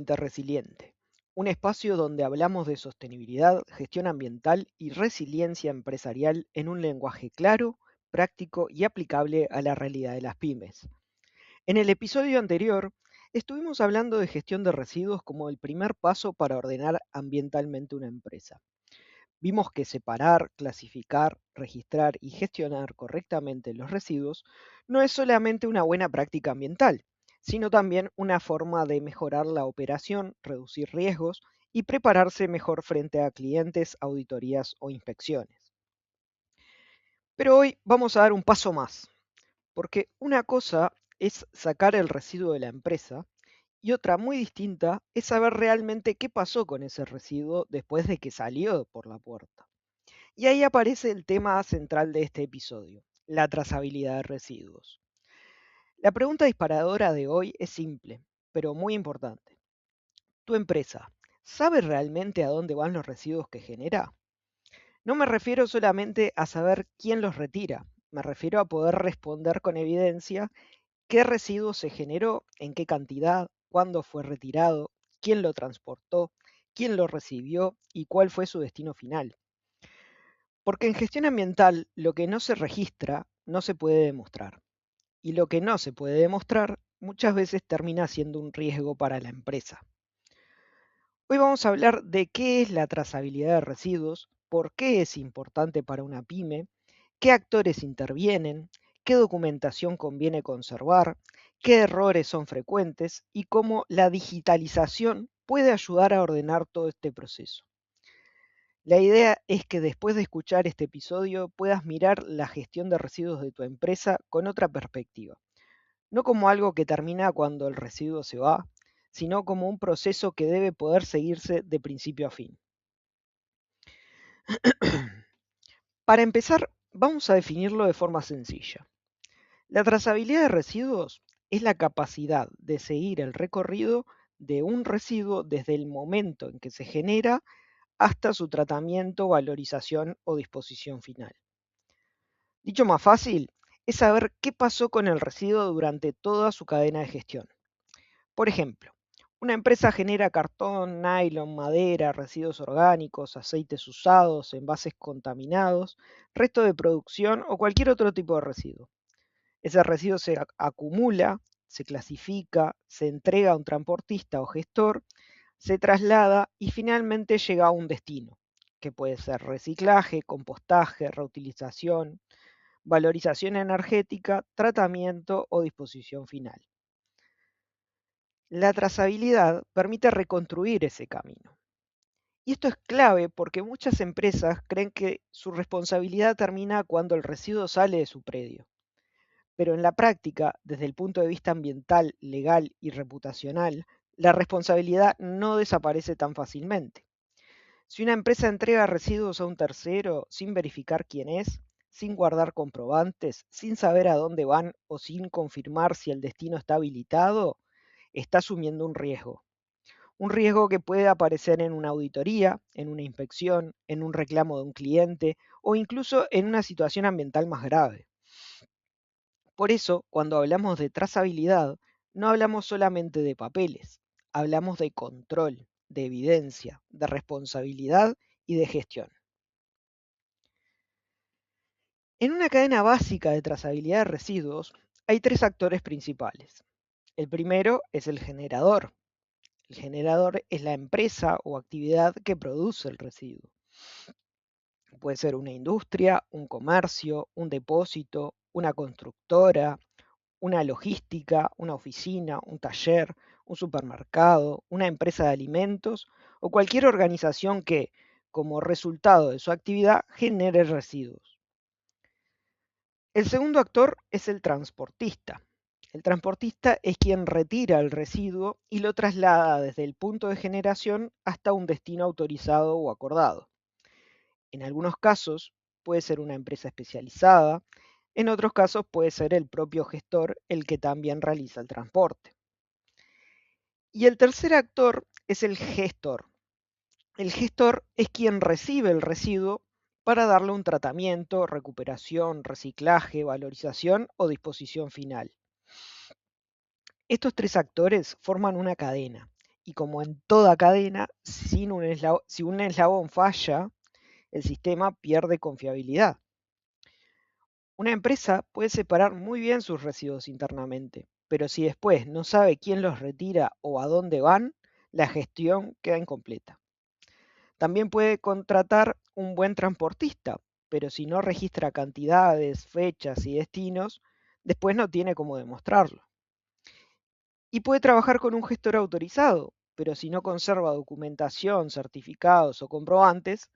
Ambiente Resiliente, un espacio donde hablamos de sostenibilidad, gestión ambiental y resiliencia empresarial en un lenguaje claro, práctico y aplicable a la realidad de las pymes. En el episodio anterior, estuvimos hablando de gestión de residuos como el primer paso para ordenar ambientalmente una empresa. Vimos que separar, clasificar, registrar y gestionar correctamente los residuos no es solamente una buena práctica ambiental, sino también una forma de mejorar la operación, reducir riesgos y prepararse mejor frente a clientes, auditorías o inspecciones. Pero hoy vamos a dar un paso más, porque una cosa es sacar el residuo de la empresa y otra muy distinta es saber realmente qué pasó con ese residuo después de que salió por la puerta. Y ahí aparece el tema central de este episodio, la trazabilidad de residuos. La pregunta disparadora de hoy es simple, pero muy importante. ¿Tu empresa sabe realmente a dónde van los residuos que genera? No me refiero solamente a saber quién los retira, me refiero a poder responder con evidencia qué residuo se generó, en qué cantidad, cuándo fue retirado, quién lo transportó, quién lo recibió y cuál fue su destino final. Porque en gestión ambiental lo que no se registra no se puede demostrar. Y lo que no se puede demostrar muchas veces termina siendo un riesgo para la empresa. Hoy vamos a hablar de qué es la trazabilidad de residuos, por qué es importante para una pyme, qué actores intervienen, qué documentación conviene conservar, qué errores son frecuentes y cómo la digitalización puede ayudar a ordenar todo este proceso. La idea es que después de escuchar este episodio puedas mirar la gestión de residuos de tu empresa con otra perspectiva, no como algo que termina cuando el residuo se va, sino como un proceso que debe poder seguirse de principio a fin. Para empezar, vamos a definirlo de forma sencilla. La trazabilidad de residuos es la capacidad de seguir el recorrido de un residuo desde el momento en que se genera hasta su tratamiento, valorización o disposición final. Dicho más fácil, es saber qué pasó con el residuo durante toda su cadena de gestión. Por ejemplo, una empresa genera cartón, nylon, madera, residuos orgánicos, aceites usados, envases contaminados, resto de producción o cualquier otro tipo de residuo. Ese residuo se acumula, se clasifica, se entrega a un transportista o gestor, se traslada y finalmente llega a un destino, que puede ser reciclaje, compostaje, reutilización, valorización energética, tratamiento o disposición final. La trazabilidad permite reconstruir ese camino. Y esto es clave porque muchas empresas creen que su responsabilidad termina cuando el residuo sale de su predio. Pero en la práctica, desde el punto de vista ambiental, legal y reputacional, la responsabilidad no desaparece tan fácilmente. Si una empresa entrega residuos a un tercero sin verificar quién es, sin guardar comprobantes, sin saber a dónde van o sin confirmar si el destino está habilitado, está asumiendo un riesgo. Un riesgo que puede aparecer en una auditoría, en una inspección, en un reclamo de un cliente o incluso en una situación ambiental más grave. Por eso, cuando hablamos de trazabilidad, no hablamos solamente de papeles, hablamos de control, de evidencia, de responsabilidad y de gestión. En una cadena básica de trazabilidad de residuos hay tres actores principales. El primero es el generador. El generador es la empresa o actividad que produce el residuo. Puede ser una industria, un comercio, un depósito, una constructora, una logística, una oficina, un taller, un supermercado, una empresa de alimentos o cualquier organización que, como resultado de su actividad, genere residuos. El segundo actor es el transportista. El transportista es quien retira el residuo y lo traslada desde el punto de generación hasta un destino autorizado o acordado. En algunos casos puede ser una empresa especializada, en otros casos puede ser el propio gestor el que también realiza el transporte. Y el tercer actor es el gestor. El gestor es quien recibe el residuo para darle un tratamiento, recuperación, reciclaje, valorización o disposición final. Estos tres actores forman una cadena Y como en toda cadena, si un eslabón falla, el sistema pierde confiabilidad. Una empresa puede separar muy bien sus residuos internamente, pero si después no sabe quién los retira o a dónde van, la gestión queda incompleta. También puede contratar un buen transportista, pero si no registra cantidades, fechas y destinos, después no tiene cómo demostrarlo. Y puede trabajar con un gestor autorizado, pero si no conserva documentación, certificados o comprobantes,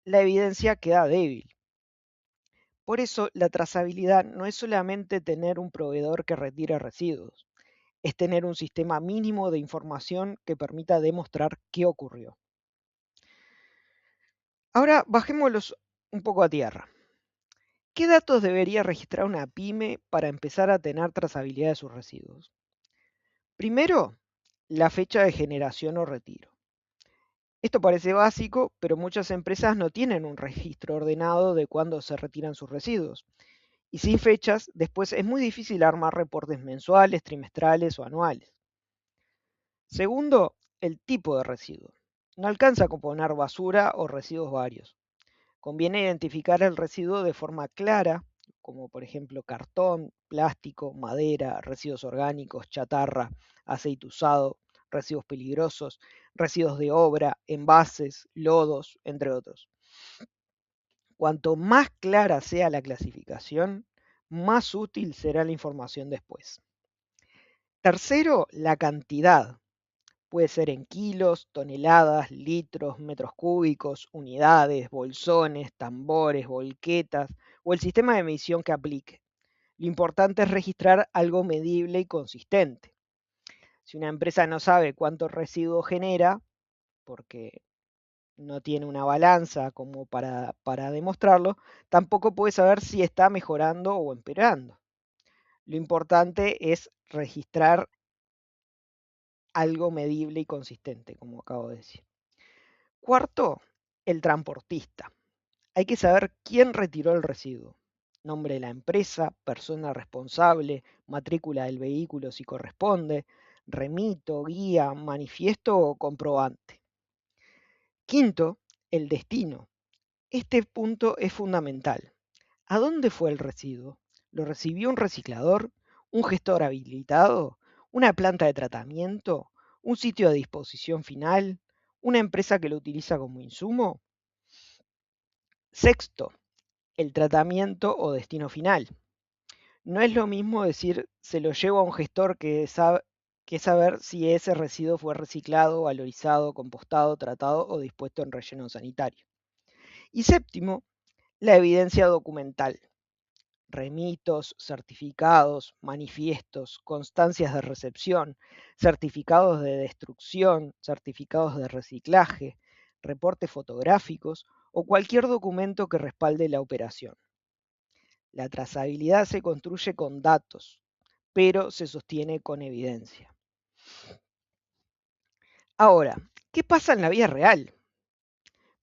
la evidencia queda débil. Por eso, la trazabilidad no es solamente tener un proveedor que retire residuos, es tener un sistema mínimo de información que permita demostrar qué ocurrió. Ahora bajémoslos un poco a tierra. ¿Qué datos debería registrar una pyme para empezar a tener trazabilidad de sus residuos? Primero, la fecha de generación o retiro. Esto parece básico, pero muchas empresas no tienen un registro ordenado de cuándo se retiran sus residuos. Y sin fechas, después es muy difícil armar reportes mensuales, trimestrales o anuales. Segundo, el tipo de residuo. No alcanza con poner basura o residuos varios. Conviene identificar el residuo de forma clara, como por ejemplo cartón, plástico, madera, residuos orgánicos, chatarra, aceite usado, residuos peligrosos, residuos de obra, envases, lodos, entre otros. Cuanto más clara sea la clasificación, más útil será la información después. Tercero, la cantidad. Puede ser en kilos, toneladas, litros, metros cúbicos, unidades, bolsones, tambores, volquetas o el sistema de medición que aplique. Lo importante es registrar algo medible y consistente. Si una empresa no sabe cuánto residuo genera, porque no tiene una balanza como para demostrarlo, tampoco puede saber si está mejorando o empeorando. Lo importante es registrar algo medible y consistente, como acabo de decir. Cuarto, el transportista. Hay que saber quién retiró el residuo. Nombre de la empresa, persona responsable, matrícula del vehículo si corresponde, remito, guía, manifiesto o comprobante. Quinto, el destino. Este punto es fundamental. ¿A dónde fue el residuo? ¿Lo recibió un reciclador? ¿Un gestor habilitado? ¿Una planta de tratamiento? ¿Un sitio de disposición final? ¿Una empresa que lo utiliza como insumo? Sexto, el tratamiento o destino final. No es lo mismo decir se lo llevo a un gestor que saber si ese residuo fue reciclado, valorizado, compostado, tratado o dispuesto en relleno sanitario. Y séptimo, la evidencia documental. Remitos, certificados, manifiestos, constancias de recepción, certificados de destrucción, certificados de reciclaje, reportes fotográficos o cualquier documento que respalde la operación. La trazabilidad se construye con datos, pero se sostiene con evidencia. Ahora, ¿qué pasa en la vida real?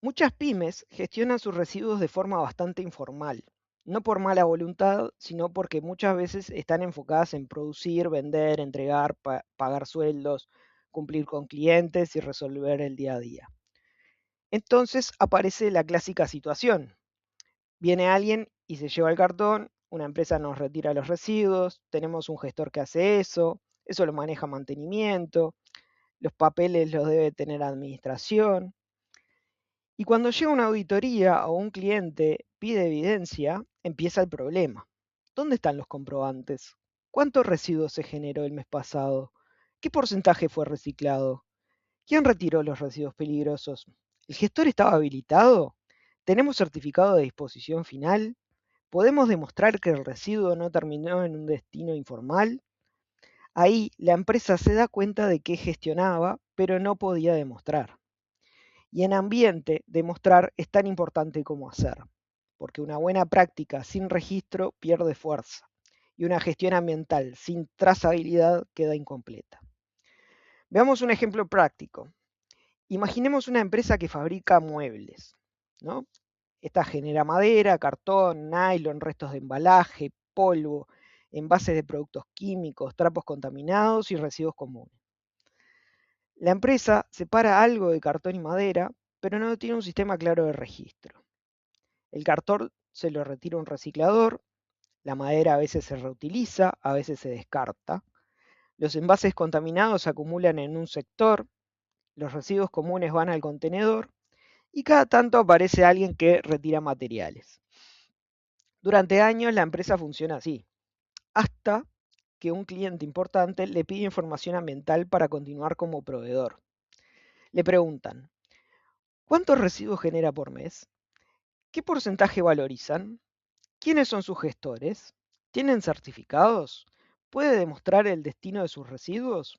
Muchas pymes gestionan sus residuos de forma bastante informal, no por mala voluntad, sino porque muchas veces están enfocadas en producir, vender, entregar, pagar sueldos, cumplir con clientes y resolver el día a día. Entonces aparece la clásica situación. Viene alguien y se lleva el cartón, una empresa nos retira los residuos, tenemos un gestor que hace eso lo maneja mantenimiento, los papeles los debe tener administración. Y cuando llega una auditoría o un cliente pide evidencia, empieza el problema. ¿Dónde están los comprobantes? ¿Cuántos residuos se generó el mes pasado? ¿Qué porcentaje fue reciclado? ¿Quién retiró los residuos peligrosos? ¿El gestor estaba habilitado? ¿Tenemos certificado de disposición final? ¿Podemos demostrar que el residuo no terminó en un destino informal? Ahí la empresa se da cuenta de que gestionaba, pero no podía demostrar. Y en ambiente, demostrar es tan importante como hacer, porque una buena práctica sin registro pierde fuerza y una gestión ambiental sin trazabilidad queda incompleta. Veamos un ejemplo práctico. Imaginemos una empresa que fabrica muebles, ¿no? Esta genera madera, cartón, nylon, restos de embalaje, polvo, envases de productos químicos, trapos contaminados y residuos comunes. La empresa separa algo de cartón y madera, pero no tiene un sistema claro de registro. El cartón se lo retira a un reciclador, la madera a veces se reutiliza, a veces se descarta. Los envases contaminados se acumulan en un sector, los residuos comunes van al contenedor y cada tanto aparece alguien que retira materiales. Durante años la empresa funciona así, hasta que un cliente importante le pide información ambiental para continuar como proveedor. Le preguntan, ¿cuántos residuos genera por mes? ¿Qué porcentaje valorizan? ¿Quiénes son sus gestores? ¿Tienen certificados? ¿Puede demostrar el destino de sus residuos?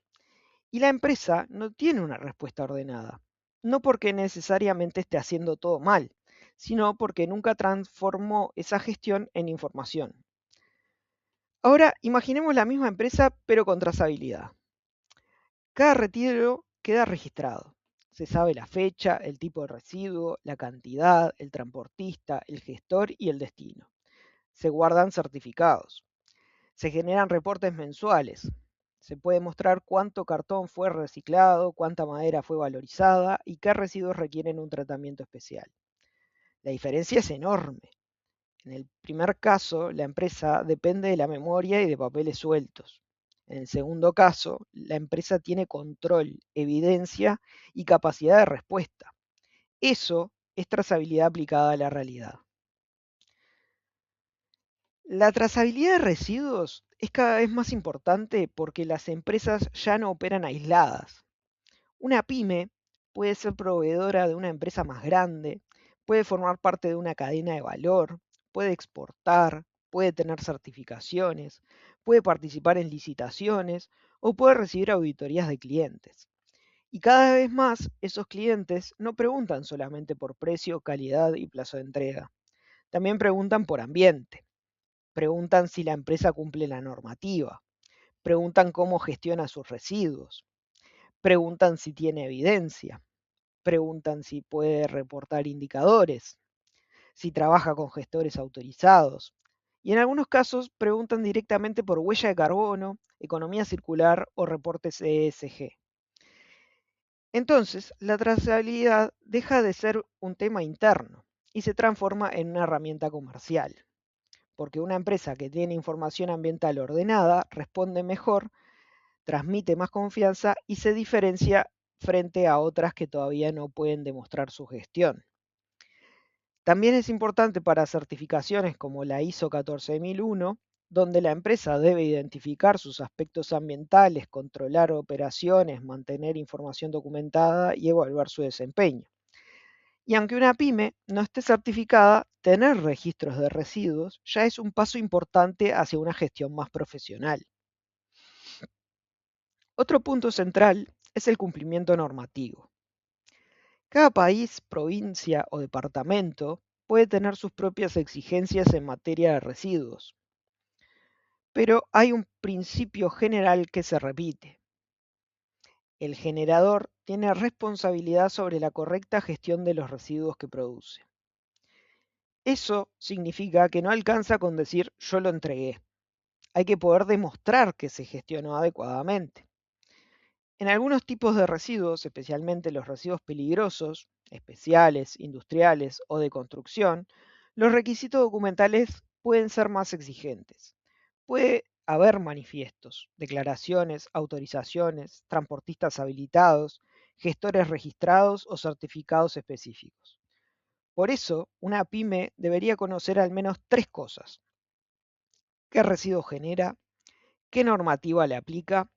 Y la empresa no tiene una respuesta ordenada, no porque necesariamente esté haciendo todo mal, sino porque nunca transformó esa gestión en información. Ahora, imaginemos la misma empresa, pero con trazabilidad. Cada retiro queda registrado. Se sabe la fecha, el tipo de residuo, la cantidad, el transportista, el gestor y el destino. Se guardan certificados. Se generan reportes mensuales. Se puede mostrar cuánto cartón fue reciclado, cuánta madera fue valorizada y qué residuos requieren un tratamiento especial. La diferencia es enorme. En el primer caso, la empresa depende de la memoria y de papeles sueltos. En el segundo caso, la empresa tiene control, evidencia y capacidad de respuesta. Eso es trazabilidad aplicada a la realidad. La trazabilidad de residuos es cada vez más importante porque las empresas ya no operan aisladas. Una pyme puede ser proveedora de una empresa más grande, puede formar parte de una cadena de valor, puede exportar, puede tener certificaciones, puede participar en licitaciones o puede recibir auditorías de clientes. Y cada vez más esos clientes no preguntan solamente por precio, calidad y plazo de entrega, también preguntan por ambiente, preguntan si la empresa cumple la normativa, preguntan cómo gestiona sus residuos, preguntan si tiene evidencia, preguntan si puede reportar indicadores, si trabaja con gestores autorizados. Y en algunos casos preguntan directamente por huella de carbono, economía circular o reportes ESG. Entonces, la trazabilidad deja de ser un tema interno y se transforma en una herramienta comercial, porque una empresa que tiene información ambiental ordenada responde mejor, transmite más confianza y se diferencia frente a otras que todavía no pueden demostrar su gestión. También es importante para certificaciones como la ISO 14001, donde la empresa debe identificar sus aspectos ambientales, controlar operaciones, mantener información documentada y evaluar su desempeño. Y aunque una pyme no esté certificada, tener registros de residuos ya es un paso importante hacia una gestión más profesional. Otro punto central es el cumplimiento normativo. Cada país, provincia o departamento puede tener sus propias exigencias en materia de residuos, pero hay un principio general que se repite. El generador tiene responsabilidad sobre la correcta gestión de los residuos que produce. Eso significa que no alcanza con decir yo lo entregué. Hay que poder demostrar que se gestionó adecuadamente. En algunos tipos de residuos, especialmente los residuos peligrosos, especiales, industriales o de construcción, los requisitos documentales pueden ser más exigentes. Puede haber manifiestos, declaraciones, autorizaciones, transportistas habilitados, gestores registrados o certificados específicos. Por eso, una pyme debería conocer al menos tres cosas: qué residuo genera, qué normativa le aplica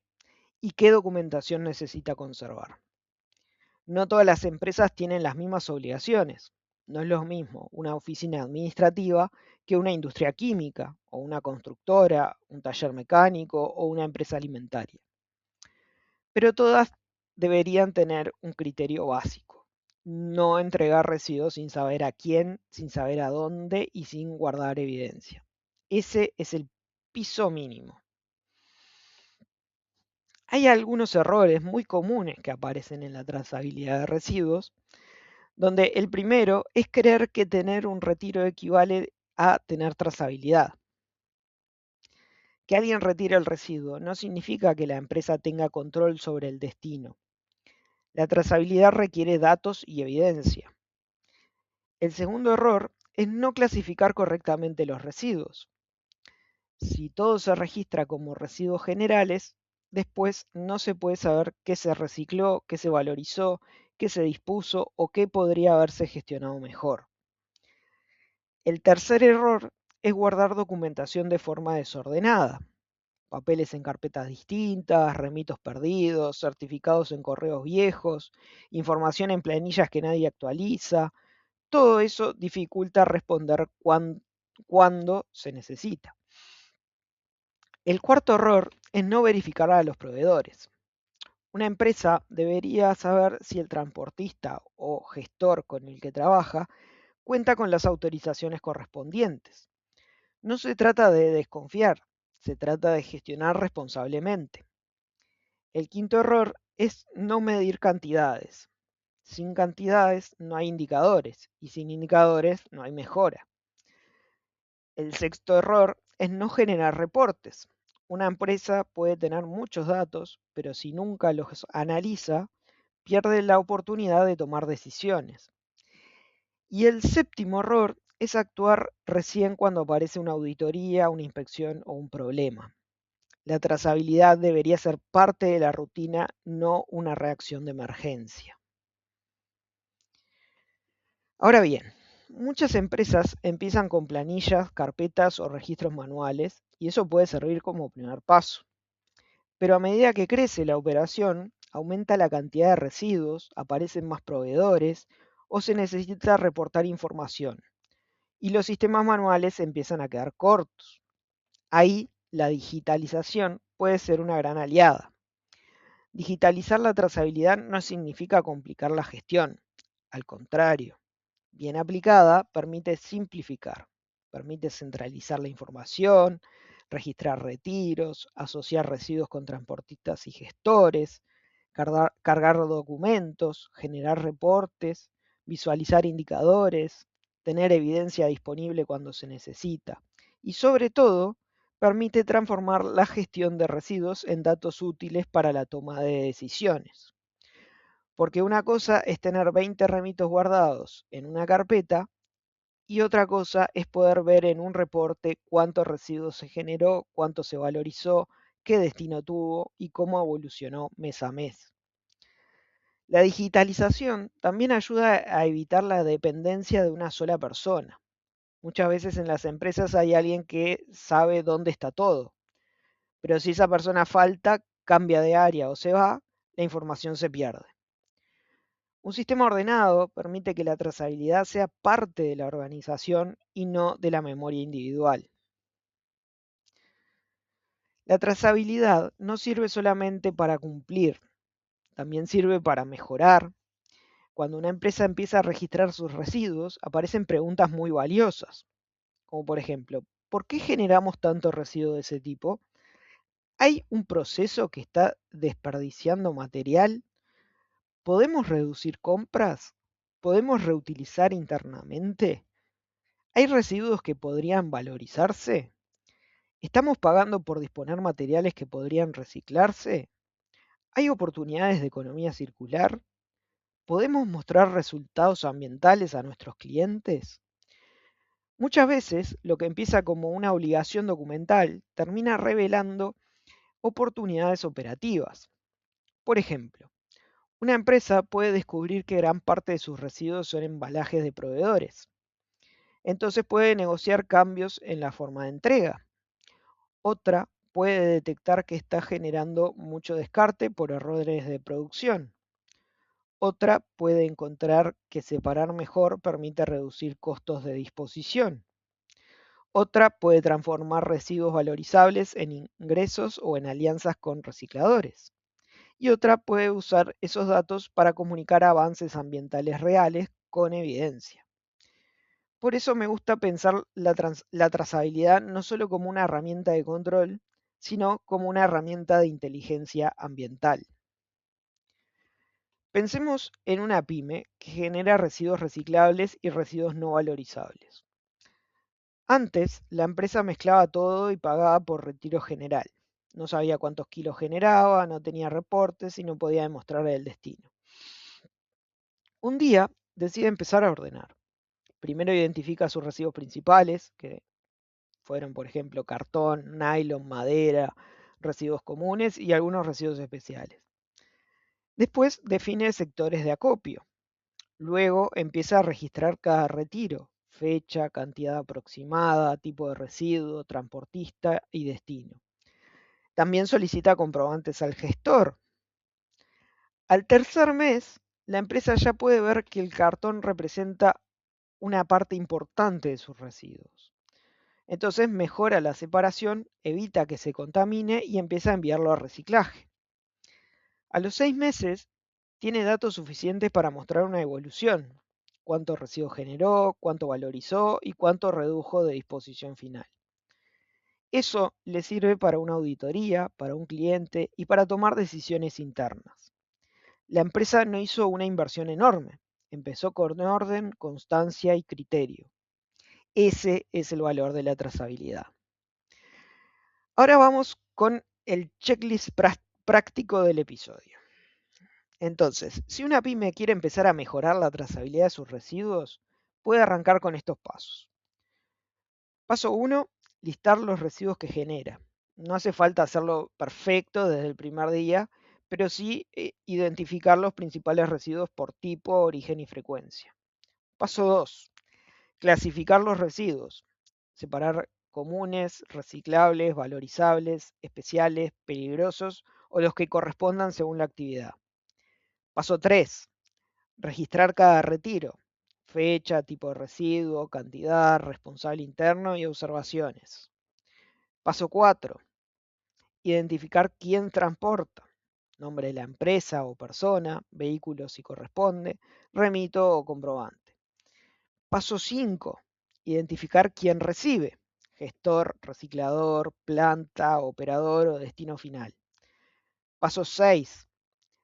y qué documentación necesita conservar. No todas las empresas tienen las mismas obligaciones. No es lo mismo una oficina administrativa que una industria química, o una constructora, un taller mecánico o una empresa alimentaria. Pero todas deberían tener un criterio básico: no entregar residuos sin saber a quién, sin saber a dónde y sin guardar evidencia. Ese es el piso mínimo. Hay algunos errores muy comunes que aparecen en la trazabilidad de residuos, donde el primero es creer que tener un retiro equivale a tener trazabilidad. Que alguien retire el residuo no significa que la empresa tenga control sobre el destino. La trazabilidad requiere datos y evidencia. El segundo error es no clasificar correctamente los residuos. Si todo se registra como residuos generales, después no se puede saber qué se recicló, qué se valorizó, qué se dispuso o qué podría haberse gestionado mejor. El tercer error es guardar documentación de forma desordenada. Papeles en carpetas distintas, remitos perdidos, certificados en correos viejos, información en planillas que nadie actualiza. Todo eso dificulta responder cuando se necesita. El cuarto error es no verificar a los proveedores. Una empresa debería saber si el transportista o gestor con el que trabaja cuenta con las autorizaciones correspondientes. No se trata de desconfiar, se trata de gestionar responsablemente. El quinto error es no medir cantidades. Sin cantidades no hay indicadores y sin indicadores no hay mejora. El sexto error es no generar reportes. Una empresa puede tener muchos datos, pero si nunca los analiza, pierde la oportunidad de tomar decisiones. Y el séptimo error es actuar recién cuando aparece una auditoría, una inspección o un problema. La trazabilidad debería ser parte de la rutina, no una reacción de emergencia. Ahora bien, muchas empresas empiezan con planillas, carpetas o registros manuales y eso puede servir como primer paso. Pero a medida que crece la operación, aumenta la cantidad de residuos, aparecen más proveedores o se necesita reportar información y los sistemas manuales empiezan a quedar cortos. Ahí la digitalización puede ser una gran aliada. Digitalizar la trazabilidad no significa complicar la gestión, al contrario, bien aplicada permite simplificar, permite centralizar la información, registrar retiros, asociar residuos con transportistas y gestores, cargar documentos, generar reportes, visualizar indicadores, tener evidencia disponible cuando se necesita y sobre todo permite transformar la gestión de residuos en datos útiles para la toma de decisiones. Porque una cosa es tener 20 remitos guardados en una carpeta y otra cosa es poder ver en un reporte cuántos residuos se generó, cuánto se valorizó, qué destino tuvo y cómo evolucionó mes a mes. La digitalización también ayuda a evitar la dependencia de una sola persona. Muchas veces en las empresas hay alguien que sabe dónde está todo, pero si esa persona falta, cambia de área o se va, la información se pierde. Un sistema ordenado permite que la trazabilidad sea parte de la organización y no de la memoria individual. La trazabilidad no sirve solamente para cumplir, también sirve para mejorar. Cuando una empresa empieza a registrar sus residuos, aparecen preguntas muy valiosas, como por ejemplo, ¿por qué generamos tanto residuo de ese tipo? ¿Hay un proceso que está desperdiciando material? ¿Podemos reducir compras? ¿Podemos reutilizar internamente? ¿Hay residuos que podrían valorizarse? ¿Estamos pagando por disponer materiales que podrían reciclarse? ¿Hay oportunidades de economía circular? ¿Podemos mostrar resultados ambientales a nuestros clientes? Muchas veces lo que empieza como una obligación documental termina revelando oportunidades operativas. Por ejemplo, una empresa puede descubrir que gran parte de sus residuos son embalajes de proveedores. Entonces puede negociar cambios en la forma de entrega. Otra puede detectar que está generando mucho descarte por errores de producción. Otra puede encontrar que separar mejor permite reducir costos de disposición. Otra puede transformar residuos valorizables en ingresos o en alianzas con recicladores. Y otra puede usar esos datos para comunicar avances ambientales reales con evidencia. Por eso me gusta pensar la trazabilidad no solo como una herramienta de control, sino como una herramienta de inteligencia ambiental. Pensemos en una pyme que genera residuos reciclables y residuos no valorizables. Antes, la empresa mezclaba todo y pagaba por retiro general. No sabía cuántos kilos generaba, no tenía reportes y no podía demostrar el destino. Un día decide empezar a ordenar. Primero identifica sus residuos principales, que fueron, por ejemplo, cartón, nylon, madera, residuos comunes y algunos residuos especiales. Después define sectores de acopio. Luego empieza a registrar cada retiro, fecha, cantidad aproximada, tipo de residuo, transportista y destino. También solicita comprobantes al gestor. Al tercer mes, la empresa ya puede ver que el cartón representa una parte importante de sus residuos. Entonces mejora la separación, evita que se contamine y empieza a enviarlo a reciclaje. A los 6 meses tiene datos suficientes para mostrar una evolución, cuánto residuo generó, cuánto valorizó y cuánto redujo de disposición final. Eso le sirve para una auditoría, para un cliente y para tomar decisiones internas. La empresa no hizo una inversión enorme, empezó con orden, constancia y criterio. Ese es el valor de la trazabilidad. Ahora vamos con el checklist práctico del episodio. Entonces, si una pyme quiere empezar a mejorar la trazabilidad de sus residuos, puede arrancar con estos pasos. Paso 1, listar los residuos que genera. No hace falta hacerlo perfecto desde el primer día, pero sí identificar los principales residuos por tipo, origen y frecuencia. Paso 2, clasificar los residuos. Separar comunes, reciclables, valorizables, especiales, peligrosos o los que correspondan según la actividad. Paso 3, registrar cada retiro, fecha, tipo de residuo, cantidad, responsable interno y observaciones. Paso 4, identificar quién transporta, nombre de la empresa o persona, vehículo si corresponde, remito o comprobante. Paso 5, identificar quién recibe, gestor, reciclador, planta, operador o destino final. Paso 6,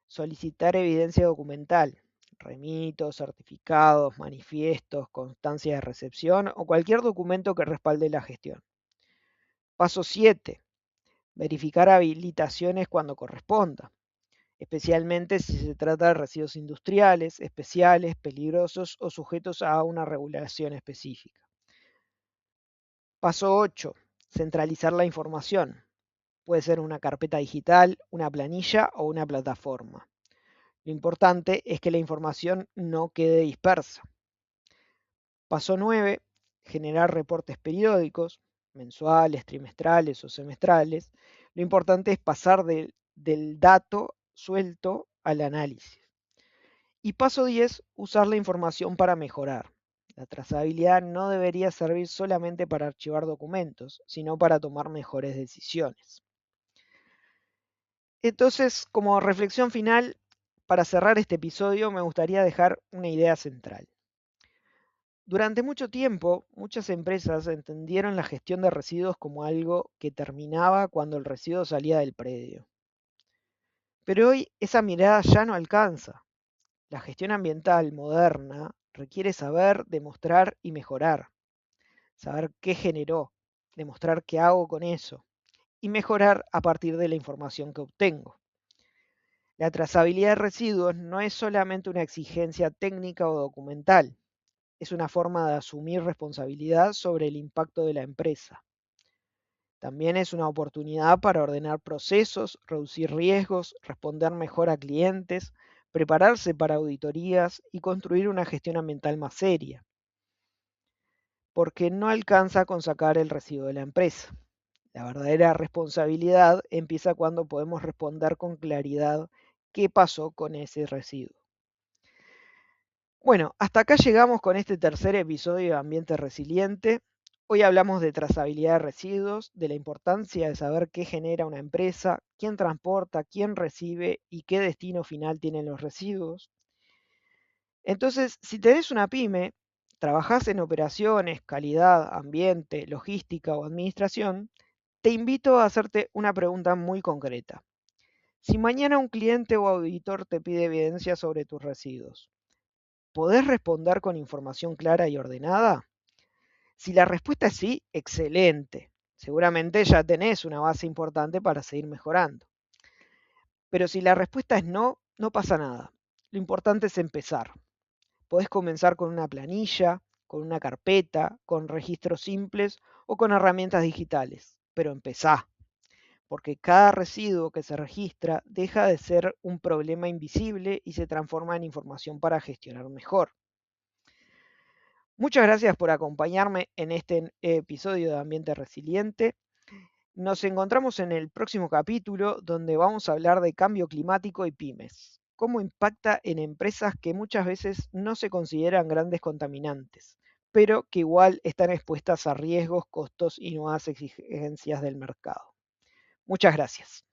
solicitar evidencia documental, remitos, certificados, manifiestos, constancia de recepción o cualquier documento que respalde la gestión. Paso 7, verificar habilitaciones cuando corresponda, especialmente si se trata de residuos industriales, especiales, peligrosos o sujetos a una regulación específica. Paso 8, centralizar la información. Puede ser una carpeta digital, una planilla o una plataforma. Lo importante es que la información no quede dispersa. Paso 9, generar reportes periódicos, mensuales, trimestrales o semestrales. Lo importante es pasar del dato suelto al análisis. Y paso 10, usar la información para mejorar. La trazabilidad no debería servir solamente para archivar documentos, sino para tomar mejores decisiones. Entonces, como reflexión final, para cerrar este episodio, me gustaría dejar una idea central. Durante mucho tiempo, muchas empresas entendieron la gestión de residuos como algo que terminaba cuando el residuo salía del predio. Pero hoy esa mirada ya no alcanza. La gestión ambiental moderna requiere saber, demostrar y mejorar. Saber qué generó, demostrar qué hago con eso y mejorar a partir de la información que obtengo. La trazabilidad de residuos no es solamente una exigencia técnica o documental, es una forma de asumir responsabilidad sobre el impacto de la empresa. También es una oportunidad para ordenar procesos, reducir riesgos, responder mejor a clientes, prepararse para auditorías y construir una gestión ambiental más seria, porque no alcanza con sacar el residuo de la empresa. La verdadera responsabilidad empieza cuando podemos responder con claridad qué pasó con ese residuo. Bueno, hasta acá llegamos con este tercer episodio de Ambiente Resiliente. Hoy hablamos de trazabilidad de residuos, de la importancia de saber qué genera una empresa, quién transporta, quién recibe y qué destino final tienen los residuos. Entonces, si tenés una pyme, trabajás en operaciones, calidad, ambiente, logística o administración, te invito a hacerte una pregunta muy concreta. Si mañana un cliente o auditor te pide evidencia sobre tus residuos, ¿podés responder con información clara y ordenada? Si la respuesta es sí, excelente. Seguramente ya tenés una base importante para seguir mejorando. Pero si la respuesta es no, no pasa nada. Lo importante es empezar. Podés comenzar con una planilla, con una carpeta, con registros simples o con herramientas digitales, pero empezá, porque cada residuo que se registra deja de ser un problema invisible y se transforma en información para gestionar mejor. Muchas gracias por acompañarme en este episodio de Ambiente Resiliente. Nos encontramos en el próximo capítulo donde vamos a hablar de cambio climático y pymes. Cómo impacta en empresas que muchas veces no se consideran grandes contaminantes, pero que igual están expuestas a riesgos, costos y nuevas exigencias del mercado. Muchas gracias.